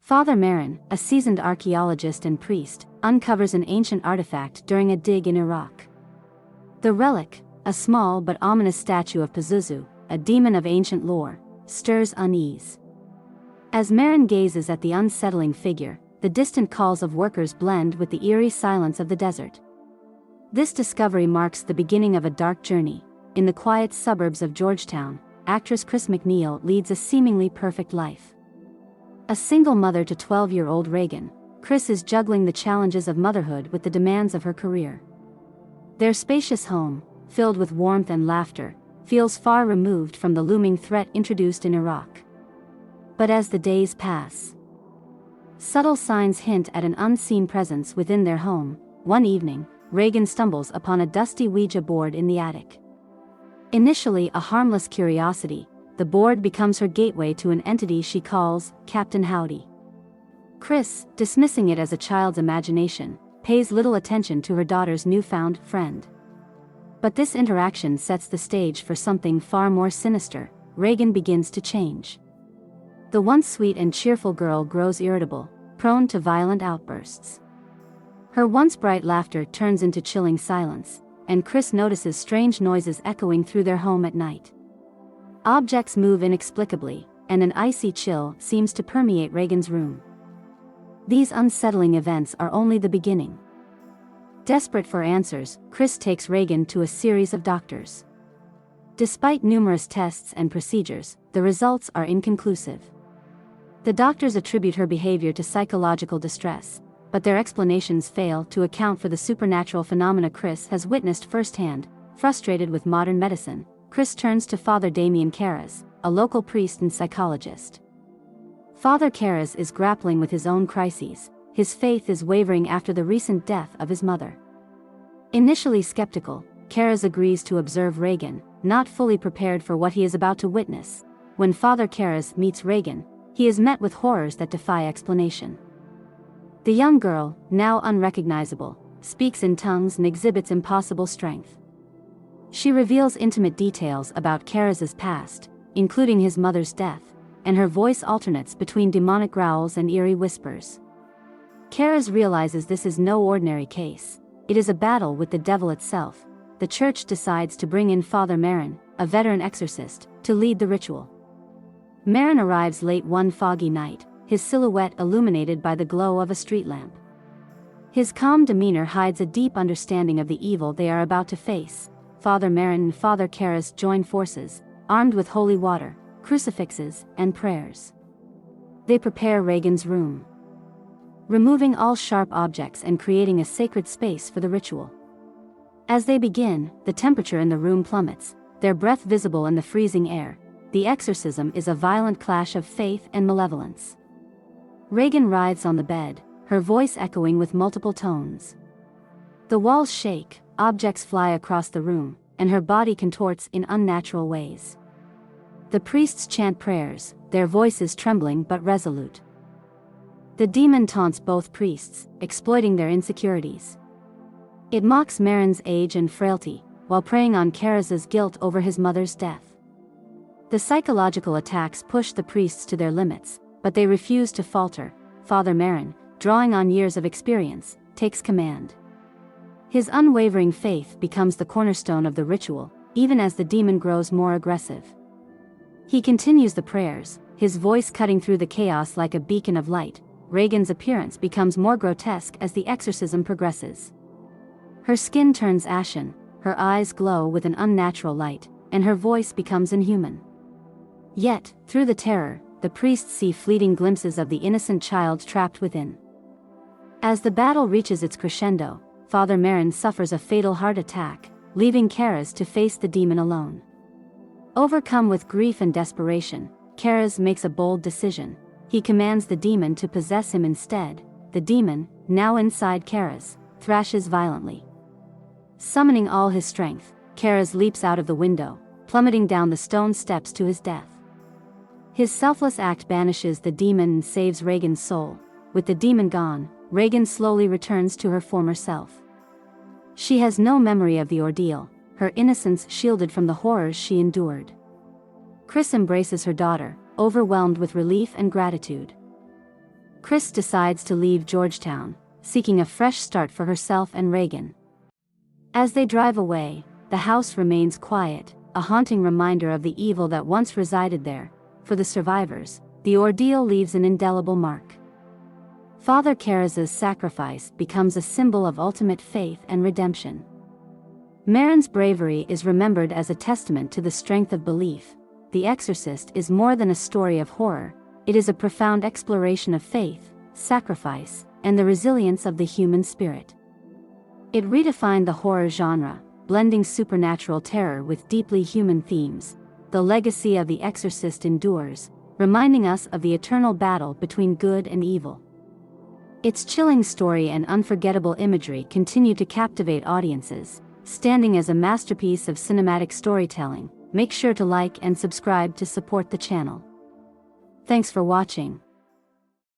Father Marin, a seasoned archaeologist and priest, uncovers an ancient artifact during a dig in Iraq. The relic, a small but ominous statue of Pazuzu, a demon of ancient lore, stirs unease. As Marin gazes at the unsettling figure, the distant calls of workers blend with the eerie silence of the desert. This discovery marks the beginning of a dark journey. In the quiet suburbs of Georgetown, actress Chris McNeil leads a seemingly perfect life. A single mother to 12-year-old Reagan, Chris is juggling the challenges of motherhood with the demands of her career. Their spacious home, filled with warmth and laughter, feels far removed from the looming threat introduced in Iraq. But as the days pass, subtle signs hint at an unseen presence within their home. One evening, Reagan stumbles upon a dusty Ouija board in the attic. Initially a harmless curiosity, the board becomes her gateway to an entity she calls Captain Howdy. Chris, dismissing it as a child's imagination, pays little attention to her daughter's newfound friend. But this interaction sets the stage for something far more sinister. Reagan begins to change. The once sweet and cheerful girl grows irritable, prone to violent outbursts. Her once bright laughter turns into chilling silence, and Chris notices strange noises echoing through their home at night. Objects move inexplicably, and an icy chill seems to permeate Reagan's room. These unsettling events are only the beginning. Desperate for answers, Chris takes Reagan to a series of doctors. Despite numerous tests and procedures, the results are inconclusive. The doctors attribute her behavior to psychological distress, but their explanations fail to account for the supernatural phenomena Chris has witnessed firsthand. Frustrated with modern medicine, Chris turns to Father Damien Karras, a local priest and psychologist. Father Karras is grappling with his own crises. His faith is wavering after the recent death of his mother. Initially skeptical, Karras agrees to observe Reagan, not fully prepared for what he is about to witness. When Father Karras meets Reagan, he is met with horrors that defy explanation. The young girl, now unrecognizable, speaks in tongues and exhibits impossible strength. She reveals intimate details about Karras's past, including his mother's death, and her voice alternates between demonic growls and eerie whispers. Karras realizes this is no ordinary case. It is a battle with the devil itself. The church decides to bring in Father Marin, a veteran exorcist, to lead the ritual. Marin arrives late one foggy night, his silhouette illuminated by the glow of a street lamp. His calm demeanor hides a deep understanding of the evil they are about to face. Father Marin and Father Karras join forces, armed with holy water, crucifixes, and prayers. They prepare Reagan's room, removing all sharp objects and creating a sacred space for the ritual. As they begin, the temperature in the room plummets, their breath visible in the freezing air. The exorcism is a violent clash of faith and malevolence. Reagan writhes on the bed, her voice echoing with multiple tones. The walls shake, objects fly across the room, and her body contorts in unnatural ways. The priests chant prayers, their voices trembling but resolute. The demon taunts both priests, exploiting their insecurities. It mocks Marin's age and frailty, while preying on Karras's guilt over his mother's death. The psychological attacks push the priests to their limits, but they refuse to falter. Father Marin, drawing on years of experience, takes command. His unwavering faith becomes the cornerstone of the ritual, even as the demon grows more aggressive. He continues the prayers, his voice cutting through the chaos like a beacon of light. Reagan's appearance becomes more grotesque as the exorcism progresses. Her skin turns ashen, her eyes glow with an unnatural light, and her voice becomes inhuman. Yet, through the terror, the priests see fleeting glimpses of the innocent child trapped within. As the battle reaches its crescendo, Father Marin suffers a fatal heart attack, leaving Karras to face the demon alone. Overcome with grief and desperation, Karras makes a bold decision. He commands the demon to possess him instead. The demon, now inside Karras, thrashes violently. Summoning all his strength, Karras leaps out of the window, plummeting down the stone steps to his death. His selfless act banishes the demon and saves Reagan's soul. With the demon gone, Reagan slowly returns to her former self. She has no memory of the ordeal, her innocence shielded from the horrors she endured. Chris embraces her daughter, overwhelmed with relief and gratitude. Chris decides to leave Georgetown, seeking a fresh start for herself and Reagan. As they drive away, the house remains quiet, a haunting reminder of the evil that once resided there. For the survivors, the ordeal leaves an indelible mark. Father Karras' sacrifice becomes a symbol of ultimate faith and redemption. Marin's bravery is remembered as a testament to the strength of belief. The Exorcist is more than a story of horror, it is a profound exploration of faith, sacrifice, and the resilience of the human spirit. It redefined the horror genre, blending supernatural terror with deeply human themes. The legacy of The Exorcist endures, reminding us of the eternal battle between good and evil. Its chilling story and unforgettable imagery continue to captivate audiences, standing as a masterpiece of cinematic storytelling. Make sure to like and subscribe to support the channel. Thanks for watching.